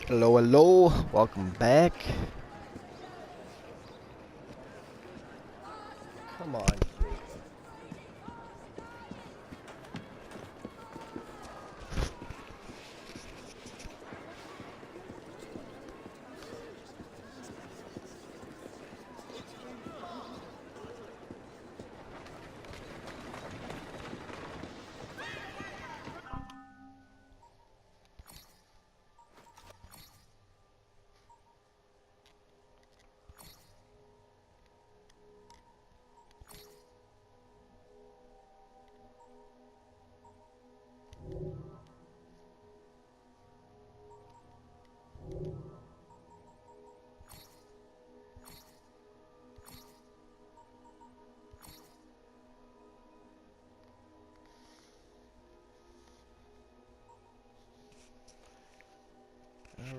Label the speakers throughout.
Speaker 1: Hello, hello, welcome back. Come on.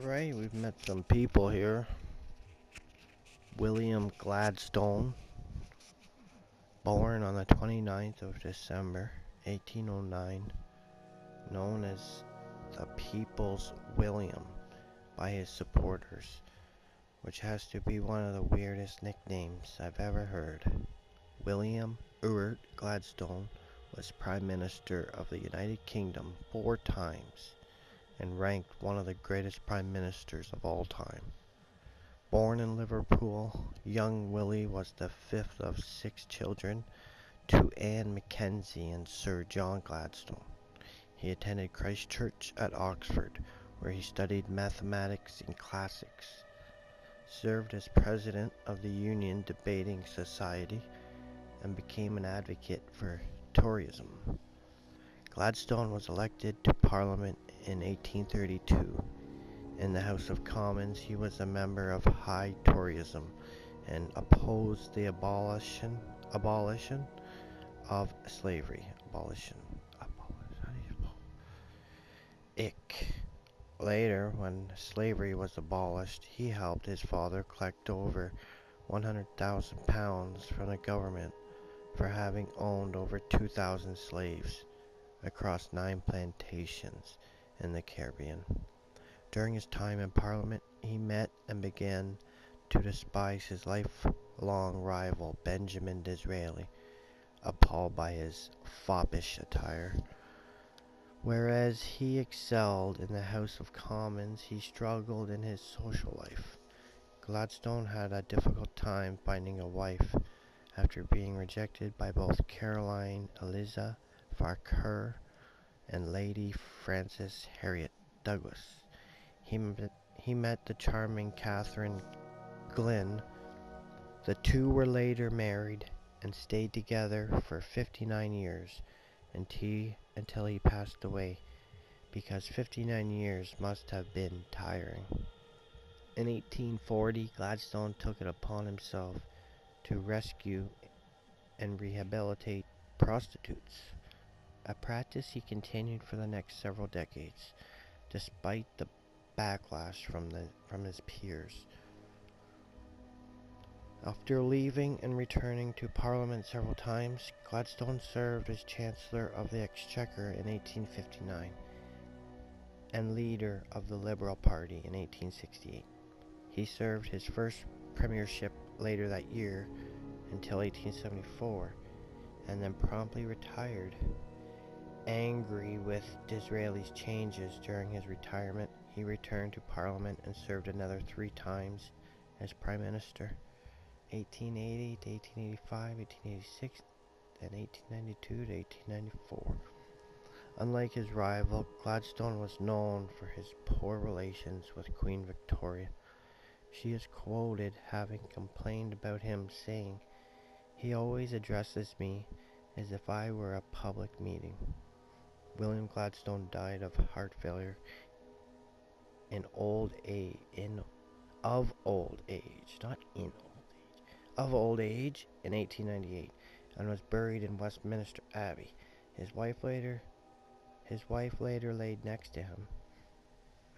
Speaker 1: Alright, we've met some people here. William Gladstone, born on the 29th of December, 1809, known as the People's William by his supporters, which has to be one of the weirdest nicknames I've ever heard. William Ewart Gladstone was Prime Minister of the United Kingdom 4 times and ranked one of the greatest prime ministers of all time. Born in Liverpool, young Willie was the fifth of 6 children to Anne Mackenzie and Sir John Gladstone. He attended Christ Church at Oxford, where he studied mathematics and classics, served as president of the Union Debating Society, and became an advocate for Toryism. Gladstone was elected to Parliament in 1832. In the House of Commons, he was a member of High Toryism and opposed the abolition of slavery. Later, when slavery was abolished, he helped his father collect over £100,000 from the government for having owned over 2,000 slaves across 9 plantations in the Caribbean. During his time in Parliament, he met and began to despise his lifelong rival, Benjamin Disraeli, appalled by his foppish attire. Whereas he excelled in the House of Commons, he struggled in his social life. Gladstone had a difficult time finding a wife after being rejected by both Caroline Eliza Farquhar and Lady Frances Harriet Douglas. He met the charming Catherine Glynn. The two were later married and stayed together for 59 years until he passed away, because 59 years must have been tiring. In 1840, Gladstone took it upon himself to rescue and rehabilitate prostitutes, a practice he continued for the next several decades, despite the backlash from his peers. After leaving and returning to Parliament several times, Gladstone served as Chancellor of the Exchequer in 1859 and leader of the Liberal Party in 1868. He served his first premiership later that year until 1874, and then promptly retired. Angry with Disraeli's changes during his retirement, he returned to Parliament and served another 3 times as Prime Minister, 1880 to 1885, 1886, and 1892 to 1894. Unlike his rival, Gladstone was known for his poor relations with Queen Victoria. She is quoted having complained about him, saying, "He always addresses me as if I were a public meeting." William Gladstone died of heart failure of old age, in 1898, and was buried in Westminster Abbey. His wife later laid next to him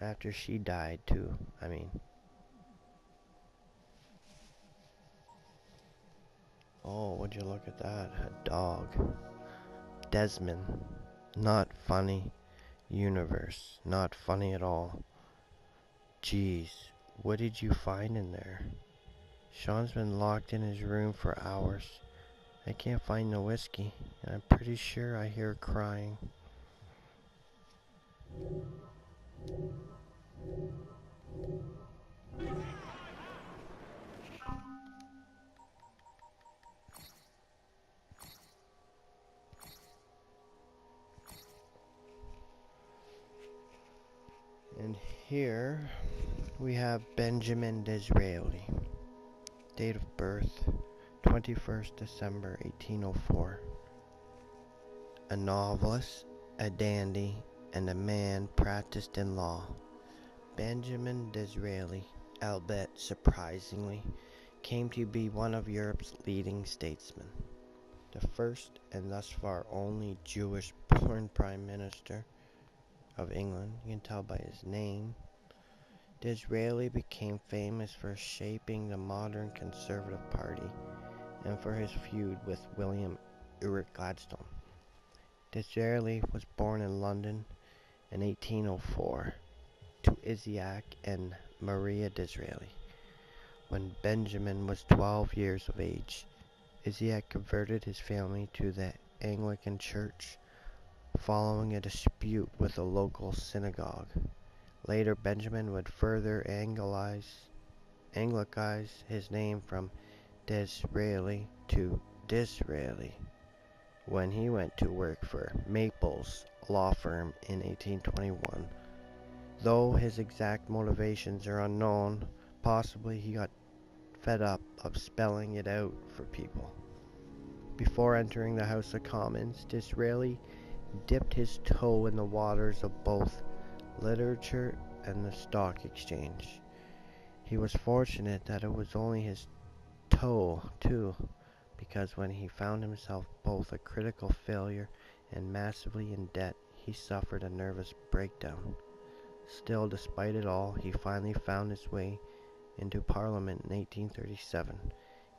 Speaker 1: after she died too. Oh, would you look at that? A dog. Desmond. Not funny. Universe. Not funny at all. Geez, what did you find in there? Sean's been locked in his room for hours. I can't find the whiskey, and I'm pretty sure I hear crying. And here we have Benjamin Disraeli. Date of birth, 21st December 1804. A novelist, a dandy, and a man practiced in law. Benjamin Disraeli, albeit surprisingly, came to be one of Europe's leading statesmen. The first and thus far only Jewish-born Prime Minister of England, you can tell by his name. Disraeli became famous for shaping the modern Conservative Party and for his feud with William Ewart Gladstone. Disraeli was born in London in 1804 to Isaac and Maria Disraeli. When Benjamin was 12 years of age, Isaac converted his family to the Anglican Church following a dispute with a local synagogue. Later, Benjamin would further Anglicize his name from Disraeli to Disraeli when he went to work for Maples law firm in 1821. Though his exact motivations are unknown, possibly he got fed up of spelling it out for people. Before entering the House of Commons, Disraeli dipped his toe in the waters of both literature and the stock exchange. He was fortunate that it was only his toe, too, because when he found himself both a critical failure and massively in debt, he suffered a nervous breakdown. Still, despite it all, he finally found his way into Parliament in 1837,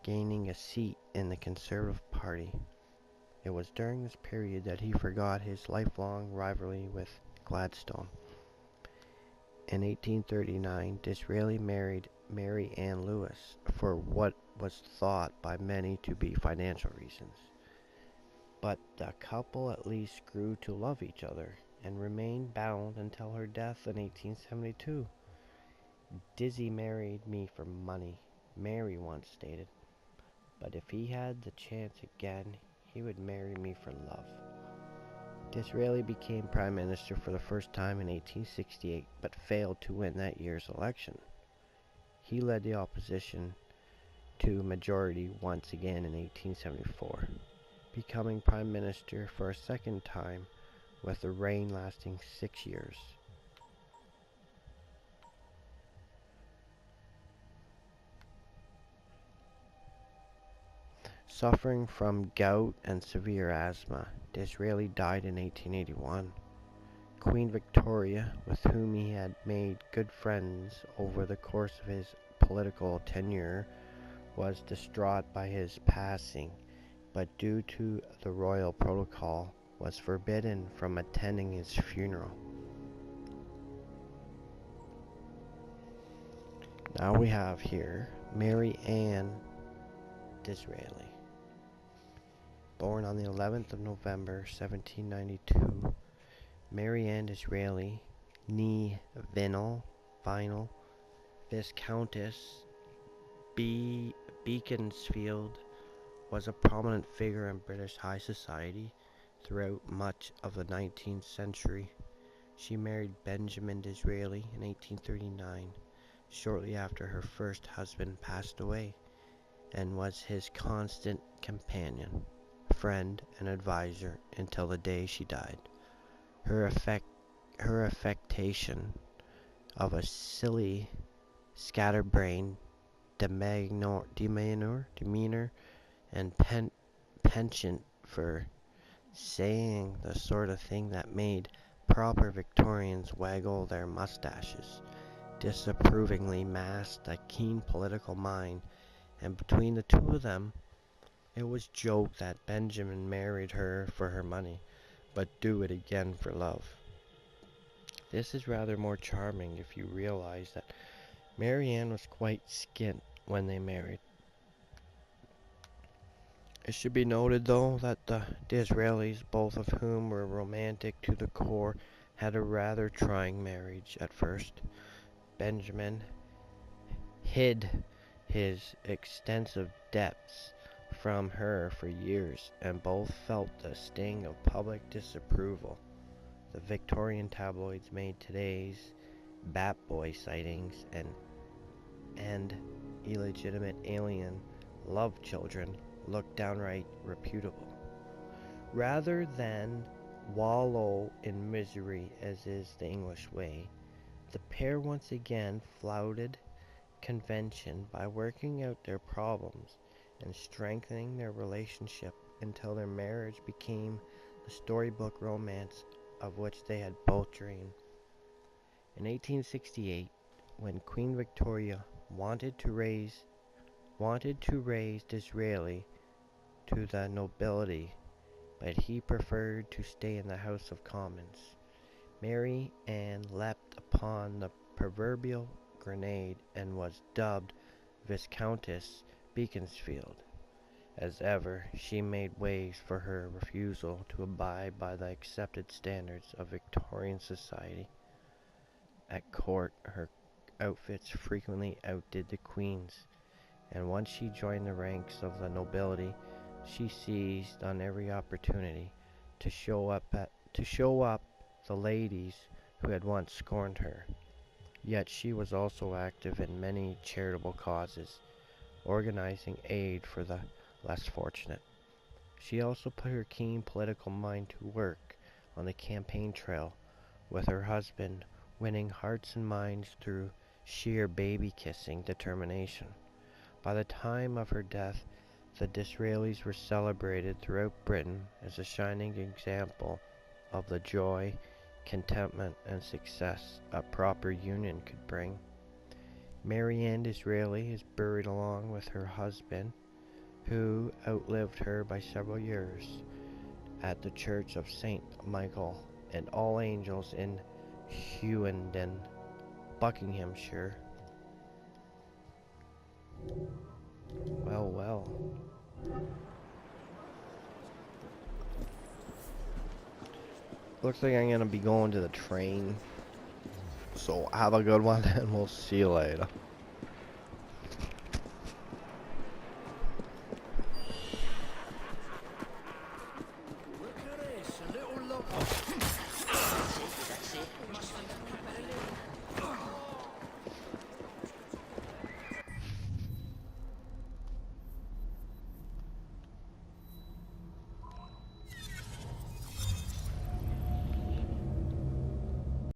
Speaker 1: gaining a seat in the Conservative Party. It was during this period that he forgot his lifelong rivalry with Gladstone. In 1839, Disraeli married Mary Ann Lewis for what was thought by many to be financial reasons. But the couple at least grew to love each other and remained bound until her death in 1872. Dizzy married me for money, Mary once stated, but if he had the chance again, he would marry me for love. Disraeli became Prime Minister for the first time in 1868, but failed to win that year's election. He led the opposition to majority once again in 1874, becoming Prime Minister for a second time with a reign lasting 6 years. Suffering from gout and severe asthma, Disraeli died in 1881. Queen Victoria, with whom he had made good friends over the course of his political tenure, was distraught by his passing, but due to the royal protocol, was forbidden from attending his funeral. Now we have here Mary Ann Disraeli. Born on the 11th of November 1792, Mary Ann Disraeli, née Vinyl, Viscountess Beaconsfield, was a prominent figure in British high society throughout much of the 19th century. She married Benjamin Disraeli in 1839, shortly after her first husband passed away, and was his constant companion, friend, and advisor until the day she died. Her affectation of a silly, scatterbrained demeanor and penchant for saying the sort of thing that made proper Victorians waggle their mustaches disapprovingly masked a keen political mind, and between the two of them, it was joked that Benjamin married her for her money, but do it again for love. This is rather more charming if you realize that Mary Ann was quite skint when they married. It should be noted, though, that the Disraelis, both of whom were romantic to the core, had a rather trying marriage at first. Benjamin hid his extensive debts from her for years, and both felt the sting of public disapproval. The Victorian tabloids made today's Bat Boy sightings and illegitimate alien love children look downright reputable. Rather than wallow in misery as is the English way, the pair once again flouted convention by working out their problems and strengthening their relationship until their marriage became the storybook romance of which they had both dreamed. In 1868, when Queen Victoria wanted to raise Disraeli to the nobility, but he preferred to stay in the House of Commons, Mary Ann leapt upon the proverbial grenade and was dubbed Viscountess Beaconsfield. As ever, she made ways for her refusal to abide by the accepted standards of Victorian society. At court, her outfits frequently outdid the Queen's, and once she joined the ranks of the nobility, she seized on every opportunity to show up the ladies who had once scorned her. Yet she was also active in many charitable causes, organizing aid for the less fortunate. She also put her keen political mind to work on the campaign trail, with her husband winning hearts and minds through sheer baby-kissing determination. By the time of her death, the Disraelis were celebrated throughout Britain as a shining example of the joy, contentment, and success a proper union could bring. Mary Ann Disraeli is buried along with her husband, who outlived her by several years, at the Church of St. Michael and All Angels in Hughenden, Buckinghamshire. Well, well. Looks like I'm gonna be going to the train. So have a good one and we'll see you later.